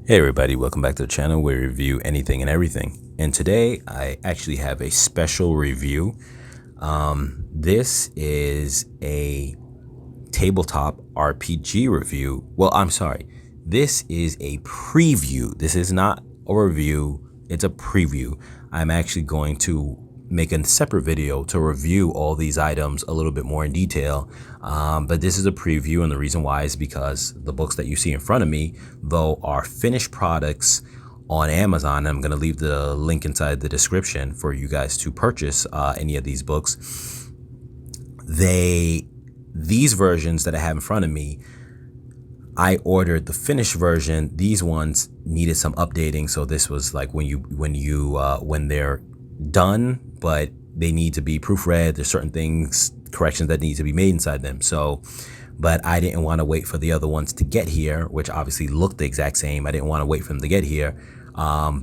Hey everybody, welcome back to the channel where we review anything and everything. And today I actually have a special review. This is a tabletop RPG review. Well, I'm sorry. This is a preview. This is not a review. It's a preview. I'm actually going to make a separate video to review all these items a little bit more in detail. But this is a preview, and the reason why is because the books that you see in front of me, though, are finished products on Amazon. I'm going to leave the link inside the description for you guys to purchase any of these books. These versions that I have in front of me, I ordered the finished version. These ones needed some updating, so this was like when they're done, but they need to be proofread. There's certain things, corrections that need to be made inside them. So, but I didn't want to wait for the other ones to get here, which obviously looked the exact same. I didn't want to wait for them to get here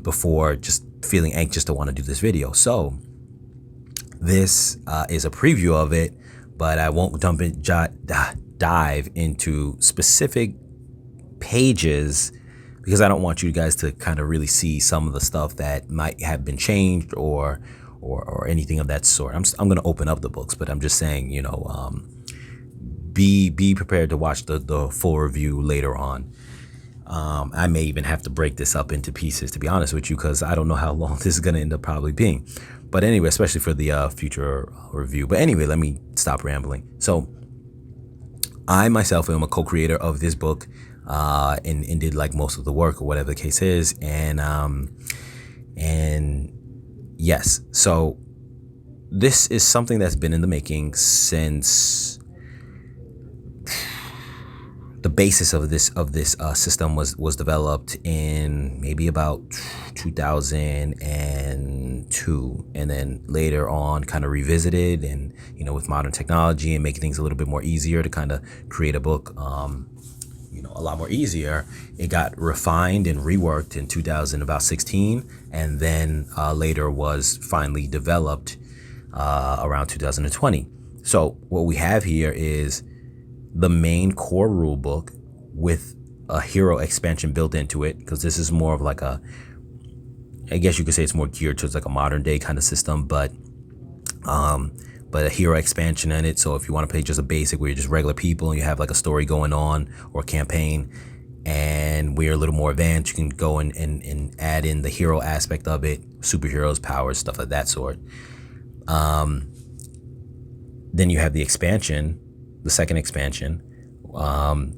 before just feeling anxious to want to do this video. So this is a preview of it, but I won't dive into specific pages because I don't want you guys to kind of really see some of the stuff that might have been changed or anything of that sort. I'm going to open up the books, but I'm just saying, be prepared to watch the full review later on. I may even have to break this up into pieces, to be honest with you, because I don't know how long this is going to end up probably being. But anyway, especially for the future review. But anyway, let me stop rambling. So I myself am a co-creator of this book and did like most of the work or whatever the case is. And yes, so this is something that's been in the making since the basis of this system was developed in maybe about 2002, and then later on kind of revisited, and with modern technology and making things a little bit more easier to kind of create a book a lot more easier, it got refined and reworked in 2016, and then later was finally developed around 2020. So what we have here is the main core rule book with a hero expansion built into it, because this is more of like I guess you could say it's more geared towards like a modern day kind of system, but a hero expansion in it. So if you want to play just a basic where you're just regular people and you have like a story going on or a campaign, and we're a little more advanced, you can go and add in the hero aspect of it, superheroes, powers, stuff of that sort. Then you have the expansion, the second expansion,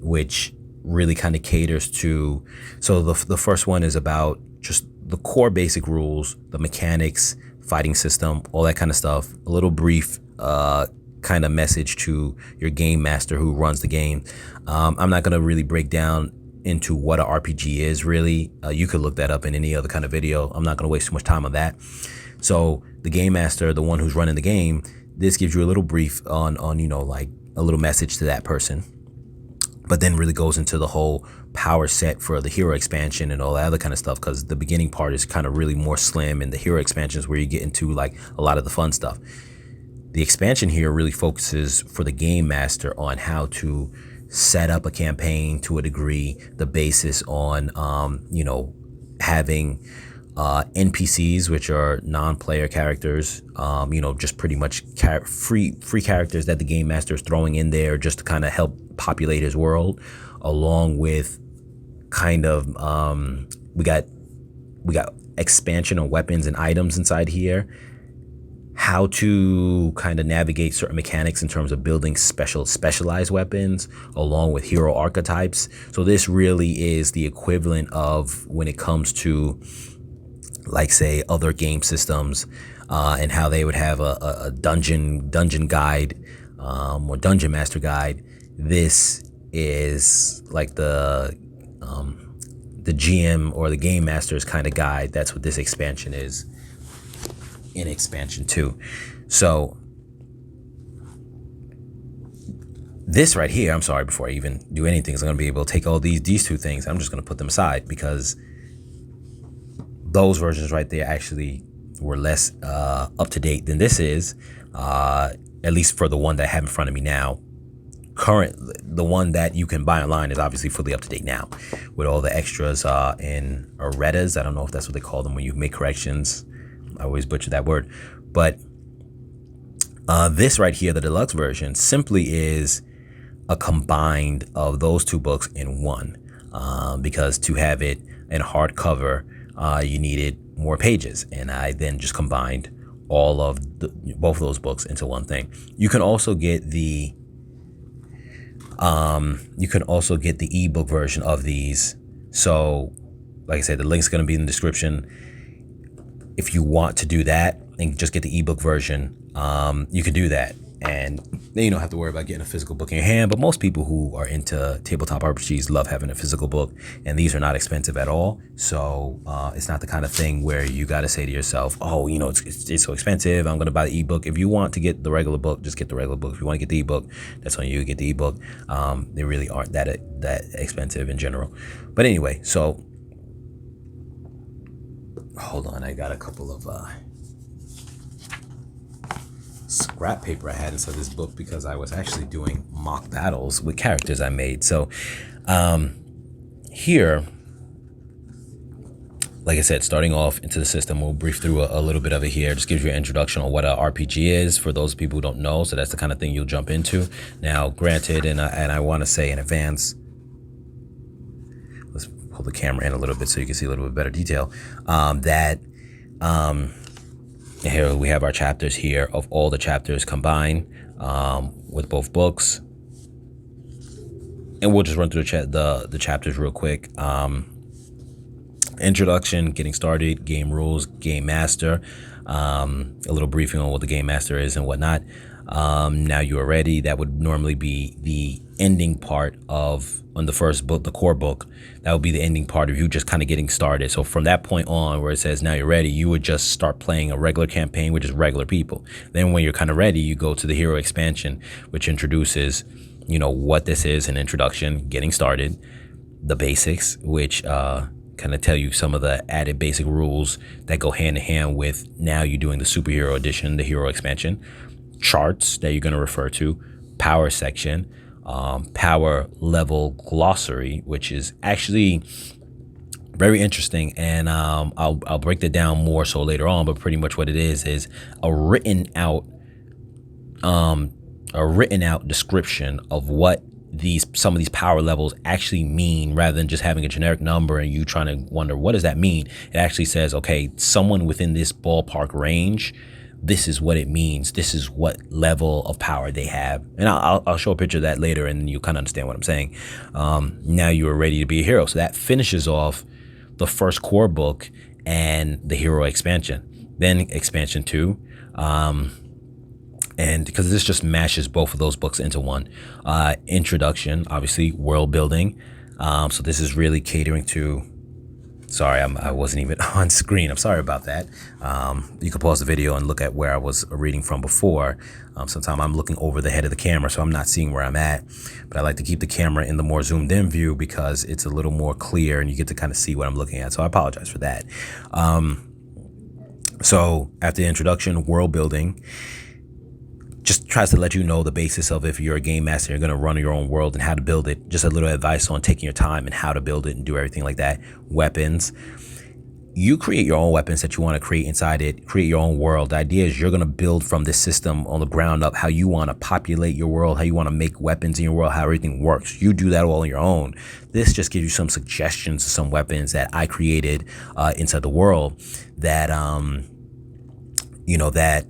which really kind of caters to, so the first one is about just the core basic rules, the mechanics, fighting system, all that kind of stuff. A little brief kind of message to your game master who runs the game. I'm not going to really break down into what a RPG is really. You could look that up in any other kind of video. I'm not going to waste too much time on that. So the game master, the one who's running the game, this gives you a little brief on like a little message to that person, but then really goes into the whole power set for the hero expansion and all that other kind of stuff, because the beginning part is kind of really more slim, and the hero expansion is where you get into like a lot of the fun stuff. The expansion here really focuses for the game master on how to set up a campaign to a degree, the basis on having NPCs, which are non-player characters, just pretty much free characters that the game master is throwing in there just to kind of help populate his world, along with kind of we got expansion on weapons and items inside here, how to kind of navigate certain mechanics in terms of building specialized weapons, along with hero archetypes. So this really is the equivalent of when it comes to, like, say, other game systems, and how they would have a dungeon guide or dungeon master guide. This is like the GM or the game master's kind of guide. That's what this expansion is in expansion 2. So this right here, I'm sorry, before I even do anything, is I'm going to be able to take all these two things. I'm just going to put them aside, because those versions right there actually were less up to date than this is, at least for the one that I have in front of me now. current, the one that you can buy online is obviously fully up to date now with all the extras in erratas. I don't know if that's what they call them when you make corrections. I always butcher that word. But this right here, the deluxe version, simply is a combined of those two books in one, because to have it in hardcover, you needed more pages, and I then just combined all of both of those books into one thing. You can also get the ebook version of these. So like I said, the link's going to be in the description. If you want to do that and just get the ebook version, you can do that, and then you don't have to worry about getting a physical book in your hand. But most people who are into tabletop RPGs love having a physical book, and these are not expensive at all. So it's not the kind of thing where you got to say to yourself, oh, you know, it's so expensive, I'm going to buy the ebook. If you want to get the regular book, just get the regular book. If you want to get the ebook, that's on you. Get the ebook. They really aren't that expensive in general. But anyway, so hold on, I got a couple of scrap paper I had inside this book because I was actually doing mock battles with characters I made. So here, like I said, starting off into the system, we'll brief through a little bit of it here. Just gives you an introduction on what an RPG is for those people who don't know. So that's the kind of thing you'll jump into. Now, granted, and I want to say in advance, let's pull the camera in a little bit so you can see a little bit better detail, here we have our chapters here of all the chapters combined with both books. And we'll just run through the chapters real quick. Introduction, getting started, game rules, game master, a little briefing on what the game master is and whatnot. Now you are ready. That would normally be the ending part on the first book, the core book. That would be the ending part of you just kind of getting started. So from that point on, where it says now you're ready, you would just start playing a regular campaign with just regular people. Then when you're kind of ready, you go to the hero expansion, which introduces, you know, what this is, an introduction, getting started, the basics, which kind of tell you some of the added basic rules that go hand in hand with now you're doing the superhero edition, the hero expansion, charts that you're going to refer to, power section, power level glossary, which is actually very interesting, and I'll break that down more so later on. But pretty much what it is a written out description of what some of these power levels actually mean, rather than just having a generic number and you trying to wonder what does that mean. It actually says, okay, someone within this ballpark range, this is what it means. This is what level of power they have. And I'll show a picture of that later and you'll kind of understand what I'm saying. Now you are ready to be a hero. So that finishes off the first core book and the hero expansion. Then expansion 2. And because this just mashes both of those books into one. Introduction, obviously, world building. So this is really catering to... Sorry, I wasn't even on screen. I'm sorry about that. You can pause the video and look at where I was reading from before. Sometimes I'm looking over the head of the camera, so I'm not seeing where I'm at. But I like to keep the camera in the more zoomed in view because it's a little more clear and you get to kind of see what I'm looking at. So I apologize for that. So after the introduction, world building just tries to let you know the basis of, if you're a game master, you're going to run your own world and how to build it. Just a little advice on taking your time and how to build it and do everything like that. Weapons. You create your own weapons that you want to create inside it. Create your own world. The idea is you're going to build from this system on the ground up, how you want to populate your world, how you want to make weapons in your world, how everything works. You do that all on your own. This just gives you some suggestions of some weapons that I created inside the world that, that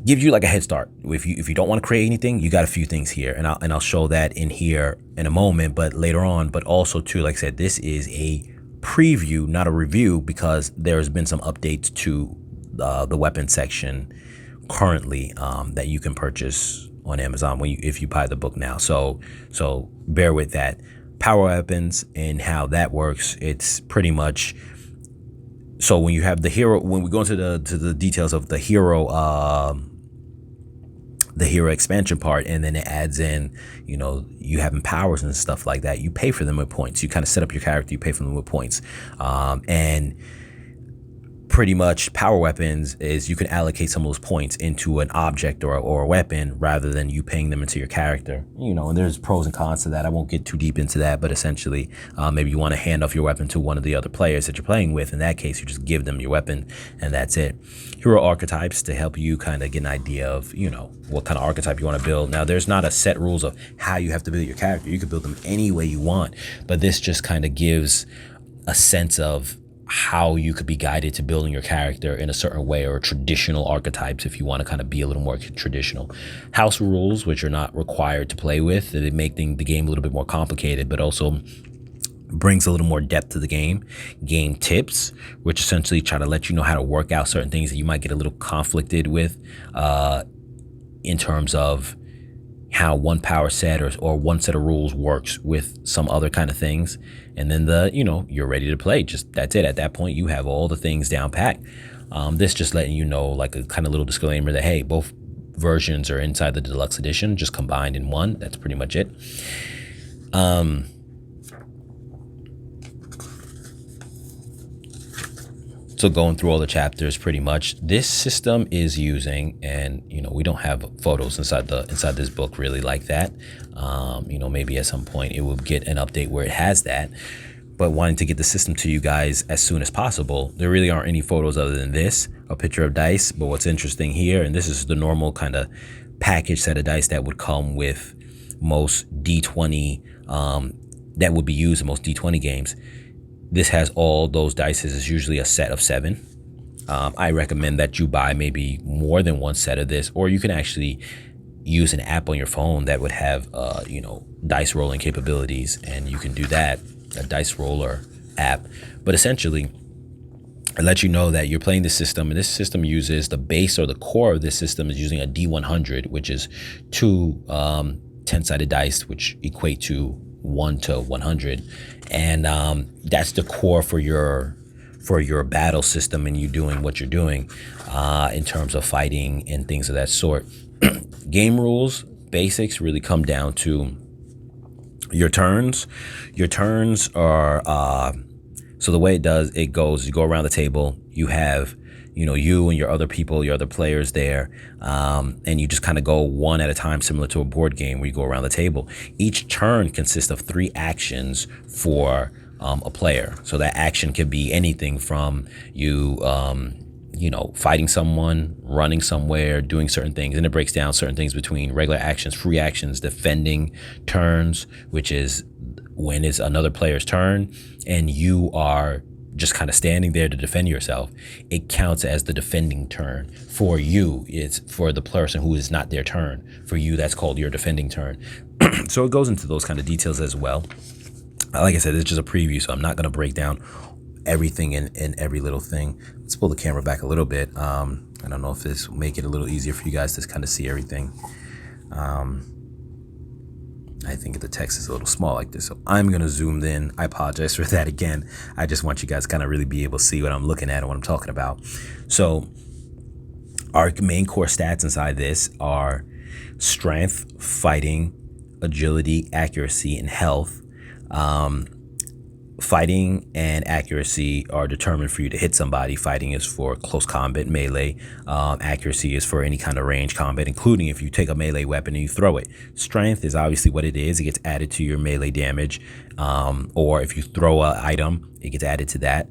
gives you like a head start. If you don't want to create anything, you got a few things here, and I'll show that in here in a moment, but later on. But also too, like I said, this is a preview, not a review, because there's been some updates to the weapon section currently that you can purchase on Amazon if you buy the book now. So bear with that. Power weapons and how that works. It's pretty much. So when you have the hero, when we go into the details of the hero expansion part, and then it adds in, you having powers and stuff like that, you pay for them with points. You kind of set up your character, you pay for them with points. And pretty much power weapons is you can allocate some of those points into an object or a weapon rather than you paying them into your character, and there's pros and cons to that. I won't get too deep into that, but essentially maybe you want to hand off your weapon to one of the other players that you're playing with. In that case, you just give them your weapon and that's it. Hero archetypes to help you kind of get an idea of what kind of archetype you want to build. Now, there's not a set rules of how you have to build your character. You can build them any way you want, but this just kind of gives a sense of how you could be guided to building your character in a certain way, or traditional archetypes if you want to kind of be a little more traditional. House rules, which are not required to play with, that make the game a little bit more complicated, but also brings a little more depth to the game. Game tips, which essentially try to let you know how to work out certain things that you might get a little conflicted with in terms of how one power set or one set of rules works with some other kind of things. And then you're ready to play. Just that's it. At that point, you have all the things down packed. This just letting you know, like a kind of little disclaimer that, hey, both versions are inside the deluxe edition, just combined in one. That's pretty much it. So going through all the chapters, pretty much this system is using, and we don't have photos inside this book really like that. Maybe at some point it will get an update where it has that, but wanting to get the system to you guys as soon as possible. There really aren't any photos other than this, a picture of dice. But what's interesting here, and this is the normal kind of package set of dice that would come with most D20, that would be used in most D20 games. This has all those dice. It's usually a set of 7. I recommend that you buy maybe more than one set of this, or you can actually use an app on your phone that would have, dice rolling capabilities, and you can do that, a dice roller app. But essentially, it lets you know that you're playing the system, and this system uses the base, or the core of this system is using a D100, which is 2 10-sided dice, which equate to 1 to 100. And that's the core for your battle system, and you doing what you're doing in terms of fighting and things of that sort. Game rules, basics really come down to your turns. Your turns are so the way it goes, you go around the table, you have you and your other people, your other players there, and you just kind of go one at a time, similar to a board game where you go around the table. Each turn consists of 3 actions for a player. So that action could be anything from you fighting someone, running somewhere, doing certain things. And it breaks down certain things between regular actions, free actions, defending turns, which is when it's another player's turn and you are just kind of standing there to defend yourself. It counts as the defending turn. For you, it's for the person who is not their turn. For you, that's called your defending turn. So it goes into those kind of details as well. Like I said, it's just a preview, so I'm not going to break down everything in every little thing. Let's pull the camera back a little bit. I don't know if this will make it a little easier for you guys to kind of see everything. I think the text is a little small like this, so I'm going to zoom in. I apologize for that again. I just want you guys to kind of really be able to see what I'm looking at and what I'm talking about. So our main core stats inside this are strength, fighting, agility, accuracy, and health. Fighting and accuracy are determined for you to hit somebody. Fighting is for close combat, melee. Accuracy is for any kind of range combat, including if you take a melee weapon and you throw it. Strength is obviously what it is. It gets added to your melee damage. Or if you throw an item, it gets added to that.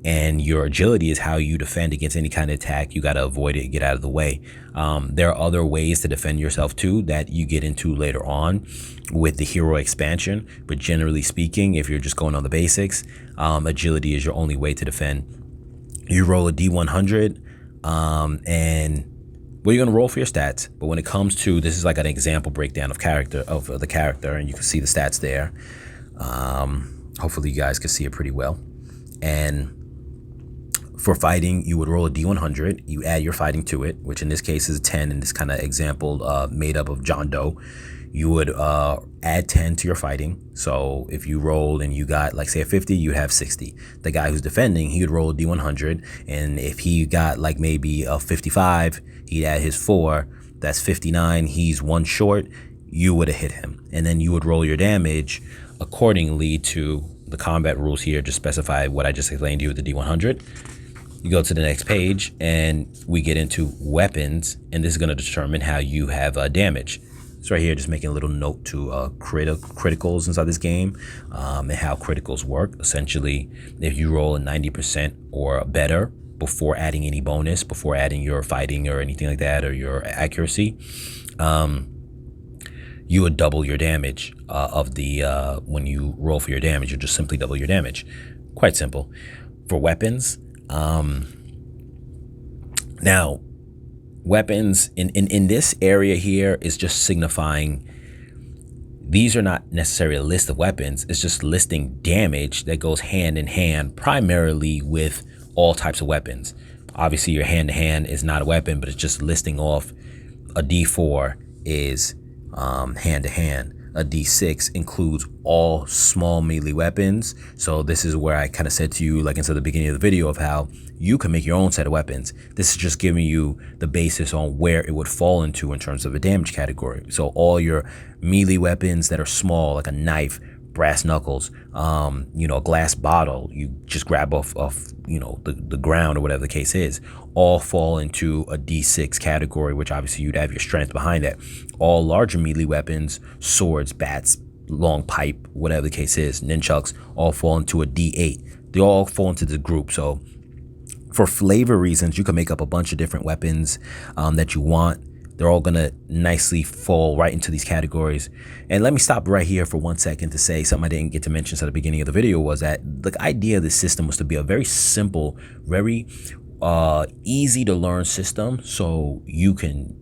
And your agility is how you defend against any kind of attack. You got to avoid it, get out of the way. There are other ways to defend yourself too that you get into later on with the hero expansion. But generally speaking, if you're just going on the basics, agility is your only way to defend. You roll a D100, and you're going to roll for your stats. But when it comes to, this is like an example breakdown of the character, and you can see the stats there. Hopefully you guys can see it pretty well. And for fighting, you would roll a D100. You add your fighting to it, which in this case is 10 in this kind of example made up of John Doe. You would add 10 to your fighting. So if you rolled and you got, like, say, a 50, you'd have 60. The guy who's defending, he would roll a D100. And if he got, like, maybe a 55, he'd add his 4. That's 59. He's 1 short. You would have hit him. And then you would roll your damage accordingly to the combat rules here. Just specify what I just explained to you with the D100. You go to the next page and we get into weapons, and this is going to determine how you have damage. So right here, just making a little note to criticals inside this game, and how criticals work. Essentially, if you roll a 90% or better before adding any bonus, before adding your fighting or anything like that, or your accuracy, you would double your damage of the when you roll for your damage. You just simply double your damage. Quite simple. For weapons, now weapons in this area here is just signifying these are not necessarily a list of weapons. It's just listing damage that goes hand in hand primarily with all types of weapons. Obviously your hand to hand is not a weapon, but it's just listing off a D4 is hand to hand. A D6 includes all small melee weapons. So this is where I kind of said to you, like inside the beginning of the video, of how you can make your own set of weapons. This is just giving you the basis on where it would fall into in terms of a damage category. So all your melee weapons that are small, like a knife, brass knuckles, a glass bottle you just grab off the ground, or whatever the case is, all fall into a D6 category, which obviously you'd have your strength behind that. All larger melee weapons, swords, bats, long pipe, whatever the case is, nunchucks, all fall into a D8. They all fall into the group. So for flavor reasons, you can make up a bunch of different weapons that you want. They're all going to nicely fall right into these categories. And let me stop right here for 1 second to say something I didn't get to mention at the beginning of the video, was that the idea of this system was to be a very simple, very easy to learn system. So you can,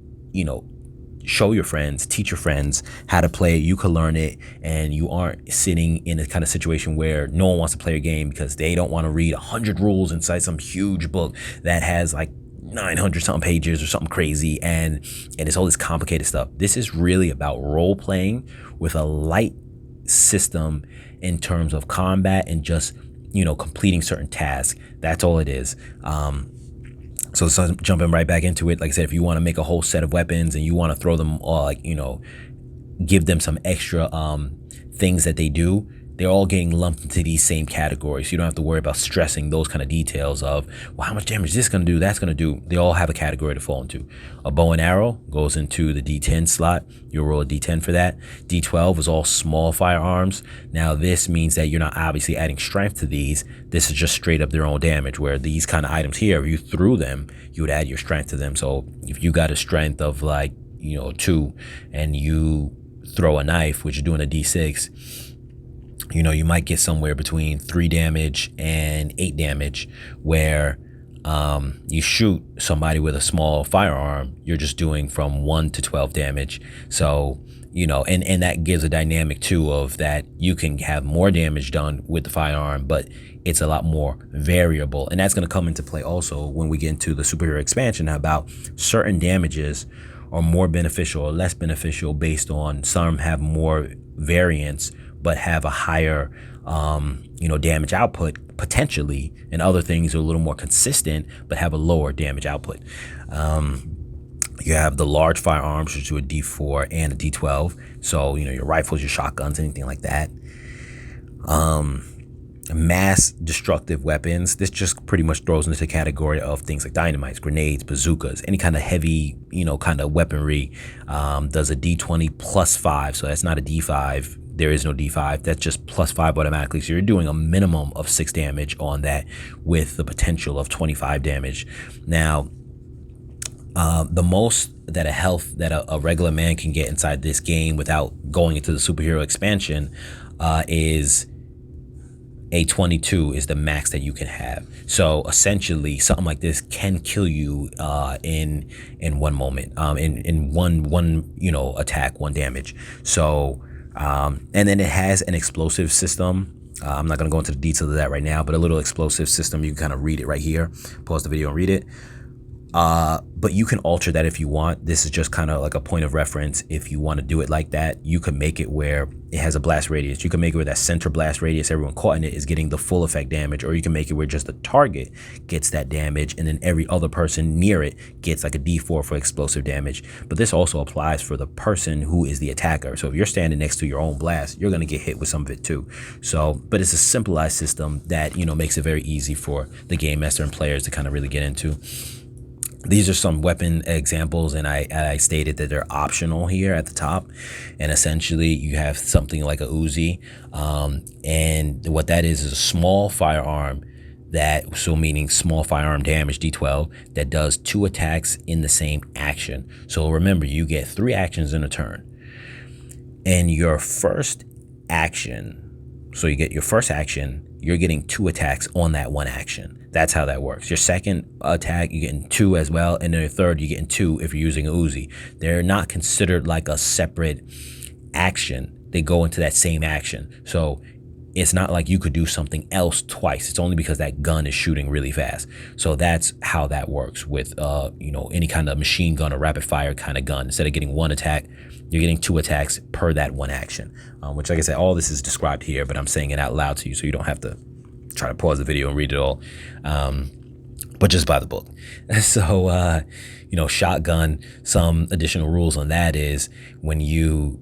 show your friends, teach your friends how to play it. You can learn it, and you aren't sitting in a kind of situation where no one wants to play a game because they don't want to read 100 rules inside some huge book that has like 900 something pages or something crazy, and it's all this complicated stuff. This is really about role playing with a light system in terms of combat and just completing certain tasks. That's all it is. So jumping right back into it, like I said, if you want to make a whole set of weapons and you want to throw them all, give them some extra things that they do, they're all getting lumped into these same categories. You don't have to worry about stressing those kind of details of, well, how much damage is this going to do? That's going to do. They all have a category to fall into. A bow and arrow goes into the D10 slot. You'll roll a D10 for that. D12 is all small firearms. Now, this means that you're not obviously adding strength to these. This is just straight up their own damage, where these kind of items here, if you threw them, you would add your strength to them. So if you got a strength of 2 and you throw a knife, which you're doing a D6, you might get somewhere between 3 damage and 8 damage, where you shoot somebody with a small firearm, you're just doing from 1 to 12 damage. So, and that gives a dynamic too of that you can have more damage done with the firearm, but it's a lot more variable. And that's going to come into play also when we get into the superhero expansion, about certain damages are more beneficial or less beneficial based on, some have more variance but have a higher damage output potentially, and other things are a little more consistent but have a lower damage output. You have the large firearms, which do a D4 and a D12. So your rifles, your shotguns, anything like that. Mass destructive weapons, this just pretty much throws into the category of things like dynamites, grenades, bazookas, any kind of heavy kind of weaponry. Does a D20 plus 5, so that's not a D5. There is no D5. That's just plus 5 automatically. So you're doing a minimum of 6 damage on that, with the potential of 25 damage. Now, the most that a regular man can get inside this game without going into the superhero expansion is a 22 is the max that you can have. So essentially, something like this can kill you in one moment, in one attack, one damage. So. And then it has an explosive system. I'm not going to go into the details of that right now, but a little explosive system. You can kind of read it right here. Pause the video and read it. But you can alter that if you want. This is just kind of like a point of reference. If you want to do it like that, you can make it where it has a blast radius. You can make it where that center blast radius, everyone caught in it, is getting the full effect damage, or you can make it where just the target gets that damage and then every other person near it gets like a D4 for explosive damage. But this also applies for the person who is the attacker. So if you're standing next to your own blast, you're going to get hit with some of it too. So, but it's a simplified system that, makes it very easy for the game master and players to kind of really get into. These are some weapon examples, and I stated that they're optional here at the top. And essentially, you have something like a Uzi, and what that is a small firearm meaning small firearm damage, D12, that does 2 attacks in the same action. So remember, you get 3 actions in a turn. And your first action, so you get your first action, you're getting 2 attacks on that one action. That's how that works. Your second attack, you're getting 2 as well. And then your third, you're getting 2 if you're using a Uzi. They're not considered like a separate action. They go into that same action. So it's not like you could do something else twice. It's only because that gun is shooting really fast. So that's how that works with, any kind of machine gun or rapid fire kind of gun. Instead of getting 1 attack, you're getting 2 attacks per that one action, which, like I said, all this is described here, but I'm saying it out loud to you so you don't have to try to pause the video and read it all, but just buy the book. So, shotgun, some additional rules on that is when you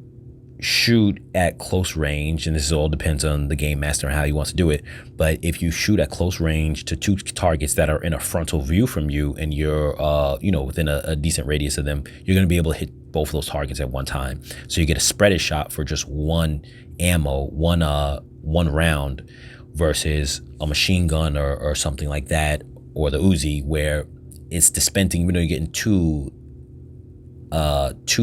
shoot at close range, and this all depends on the game master and how he wants to do it, but if you shoot at close range to 2 targets that are in a frontal view from you and you're within a decent radius of them, you're going to be able to hit both of those targets at one time. So you get a spreaded shot for just 1 ammo, one round, versus a machine gun or something like that, or the Uzi, where it's dispensing, even though you're getting 2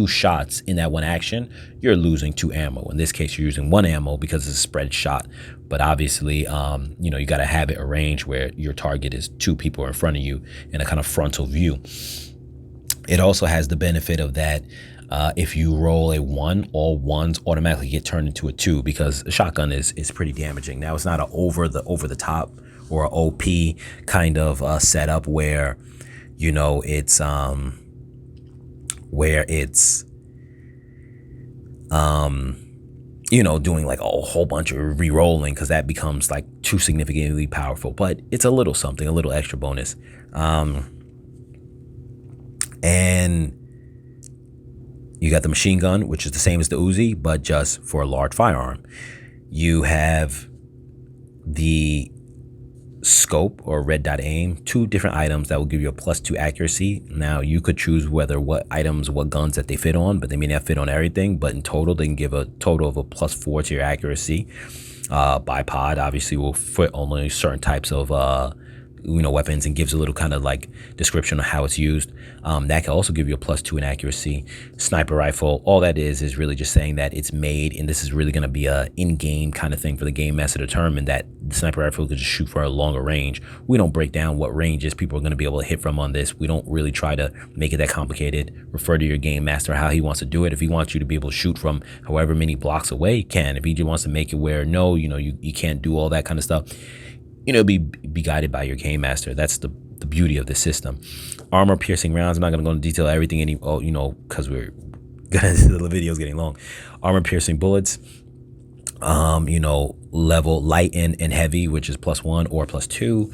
shots in that one action, you're losing 2 ammo. In this case, you're using 1 ammo because it's a spread shot. But obviously, you got to have it arranged where your target is 2 people in front of you in a kind of frontal view. It also has the benefit of that if you roll a 1, all 1s automatically get turned into a 2, because a shotgun is pretty damaging. Now, it's not an over the top or an OP kind of setup where it's doing like a whole bunch of re-rolling, because that becomes like too significantly powerful. But it's a little something, a little extra bonus. And you got the machine gun, which is the same as the Uzi, but just for a large firearm. You have the scope or red dot aim, 2 different items that will give you a +2 accuracy. Now, you could choose what guns that they fit on, but they may not fit on everything. But in total, they can give a total of a +4 to your accuracy. Bipod obviously will fit only certain types of weapons, and gives a little kind of like description of how it's used. That can also give you a +2 in accuracy. Sniper rifle, all that is really just saying that it's made, and this is really going to be a in-game kind of thing for the game master to determine that the sniper rifle could just shoot for a longer range. We don't break down what ranges people are going to be able to hit from on this. We don't really try to make it that complicated. Refer to your game master how he wants to do it. If he wants you to be able to shoot from however many blocks away, he can. If he just wants to make it where you can't do all that kind of stuff, be guided by your game master. That's the beauty of the system. Armor piercing rounds. I'm not going to go into detail everything because the video's getting long. Armor piercing bullets. Level light and heavy, which is +1 or +2.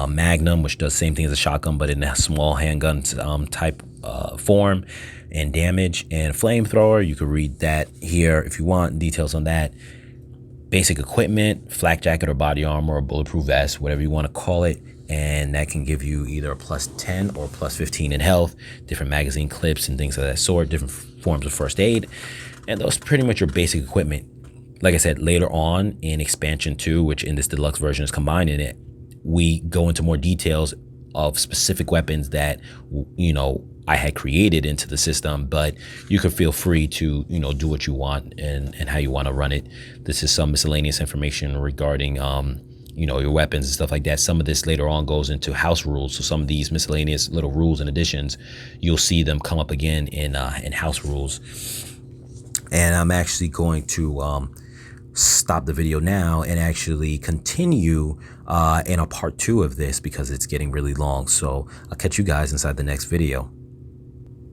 Magnum, which does the same thing as a shotgun, but in a small handgun type form, and damage. And flamethrower, you could read that here if you want details on that. Basic equipment, flak jacket or body armor or bulletproof vest, whatever you want to call it. And that can give you either a +10 or +15 in health, different magazine clips and things of that sort, different forms of first aid. And those are pretty much your basic equipment. Like I said, later on in expansion 2, which in this deluxe version is combined in it, we go into more details of specific weapons that, I had created into the system, but you can feel free to, do what you want and how you want to run it. This is some miscellaneous information regarding, your weapons and stuff like that. Some of this later on goes into house rules. So some of these miscellaneous little rules and additions, you'll see them come up again in house rules. And I'm actually going to stop the video now and actually continue in a part 2 of this because it's getting really long. So I'll catch you guys inside the next video.